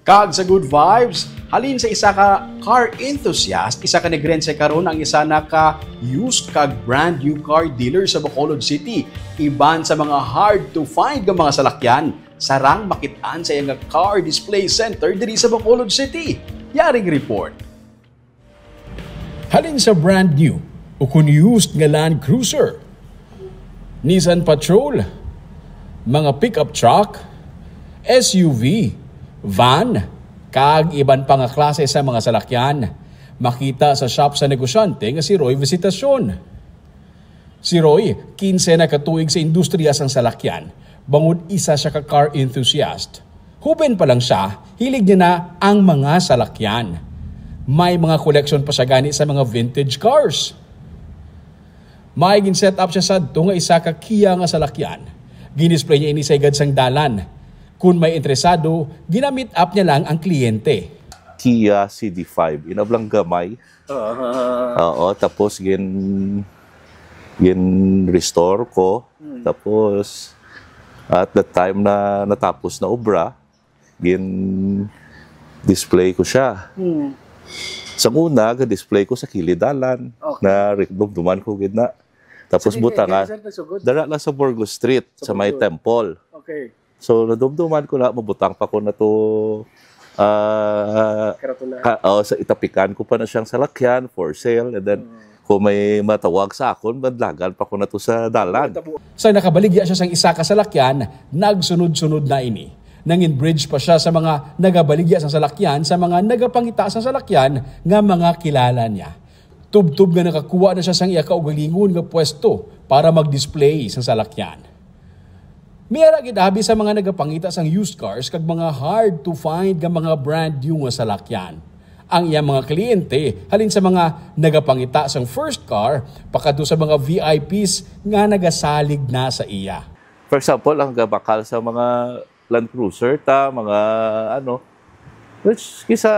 Kag sa good vibes, halin sa isa ka car enthusiast, isa ka negrense karon ang isa na ka used kag brand new car dealer sa Bacolod City. Iban sa mga hard to find nga mga salakyan, sarang makitaan sa iyang car display center diri sa Bacolod City. Yaring report. Halin sa brand new o kun used nga Land Cruiser, Nissan Patrol, mga pickup truck, SUV, van, kag iban pa nga klase sa mga salakyan. Makita sa shop sa negosyante nga si Roy Visitacion. Si Roy, 15 na katuig sa industriya sang salakyan. Bangod isa siya ka car enthusiast. Huben pa lang siya, hilig niya na ang mga salakyan. May mga collection pa siya gani sa mga vintage cars. May gin-set up siya sa nga isa ka Kia nga salakyan. Ginisplay niya ini sa igad sang dalan. Kung may interesado, ginamit up niya lang ang kliyente. Kia CD5, inablang gamay. Oo, tapos restore ko. Tapos at the time na natapos na obra, display ko siya. Sa una, display ko sa kilidalan. Okay. Na dumduman ko gina. Tapos buta nga, dara lang sa Burgos Street, sa may temple. Okay. So, nadumduman ko na, mabutang pa ko na to sa itapikan ko pa na siyang salakyan for sale. And then, kung may matawag sa akon, bandlagan pa ko na to sa dalan. Sa nakabaligya siya sang isa ka salakyan, nagsunod-sunod na ini. Nangin-bridge pa siya sa mga nagabaligya sa salakyan, sa mga nagapangita sa salakyan nga mga kilala niya. Tub-tub nga nakakuha na siya sang iya kaugalingon nga pwesto para mag-display sa salakyan. Miyara gidabi sa mga nagapangita sang used cars kag mga hard to find nga mga brand new nga salakyan. Ang iyang mga kliyente halin sa mga nagapangita sang first car pakadto sa mga VIPs nga nagasalig na sa iya. For example, ang gabakal sa mga Land Cruiser mga which kisa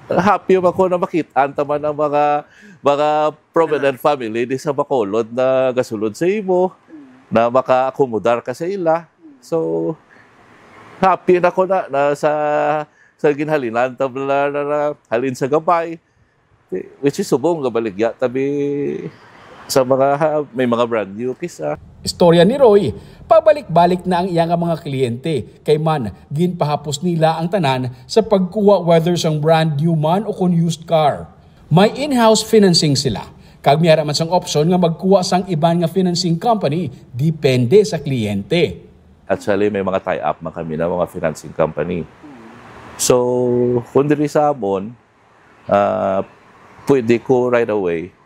happy ako na makitaan taman ang mga prominent family di sa Bacolod na gasulod sa imo. Na maka-akomodar ka sa ila. So, happy na ko na sa ginhalinan, tabla na halin sa gabay. Which is subong gabaligya, tabi sa may mga brand new kisa. Istorya ni Roy, pabalik-balik na ang iyang mga kliyente. Kay man, ginpahapos nila ang tanan sa pagkuha whether sang brand new man o kung used car. May in-house financing sila. Kag miyara man sang option nga magkuha sang iban nga financing company, depende sa kliyente. Actually, may mga tie-up man kami na mga financing company. So, kung diri sa amon, pwede ko right away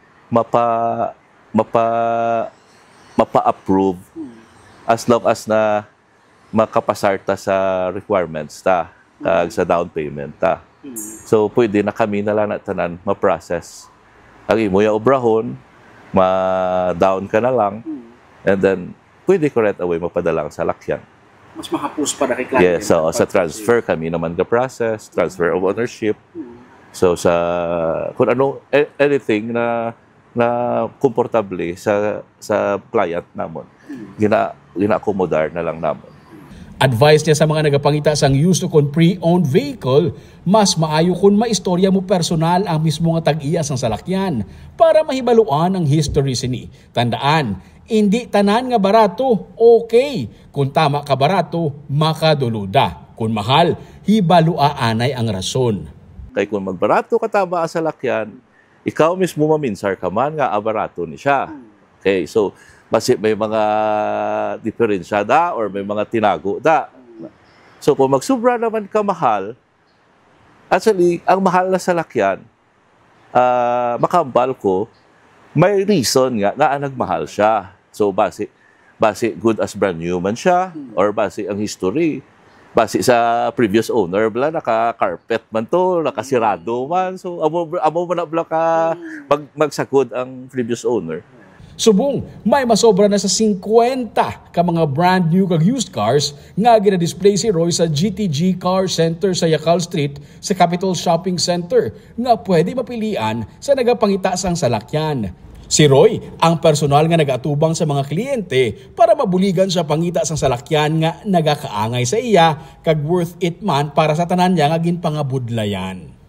mapa-approve as long as na makapasarta sa requirements ta, kag sa down payment ta. So, pwede na kami na lang tanan ma-process. Ang imo yung obrahon, ma-down ka na lang, and then pwede ko right away mapadala sa lakyan. Mas mahapos para kay client. Yes, so sa transfer kami naman ka-process, transfer of ownership. So sa kung ano anything na komportable sa client namon, gina-accommodar na lang namon. Advice niya sa mga nagapangita sang used o kon pre-owned vehicle, mas maayo kung maistorya mo personal ang mismo nga tag-iya sang salakyan para mahibaluan ang history sini. Tandaan, hindi tanan nga barato, okay. Kung tama ka barato, makaduluda. Kung mahal, hibalua anay ang rason. Kay kung magbarato ka tama sa salakyan, ikaw mismo maminsar ka man nga barato ni siya. Okay, so basi may mga diferensya da or may mga tinago da. So kung magsubra naman ka mahal, actually, ang mahal na salakyan, makambal ko, may reason nga nagmahal siya. So base good as brand new man siya, or base ang history, base sa previous owner, bala naka-carpet man to, nakasirado man. So amo man na bala ka magsagod ang previous owner. Subong, may masobra na sa 50 ka mga brand new kag used cars nga gina-display si Roy sa GTG Car Center sa Yacal Street sa Capitol Shopping Center nga pwede mapilian sa nagapangita sang salakyan. Si Roy ang personal nga nagatubang sa mga kliyente para mabuligan sa pangita sang salakyan nga nagakaangay sa iya kag worth it man para sa tanan niya nga ginpangabudlayan.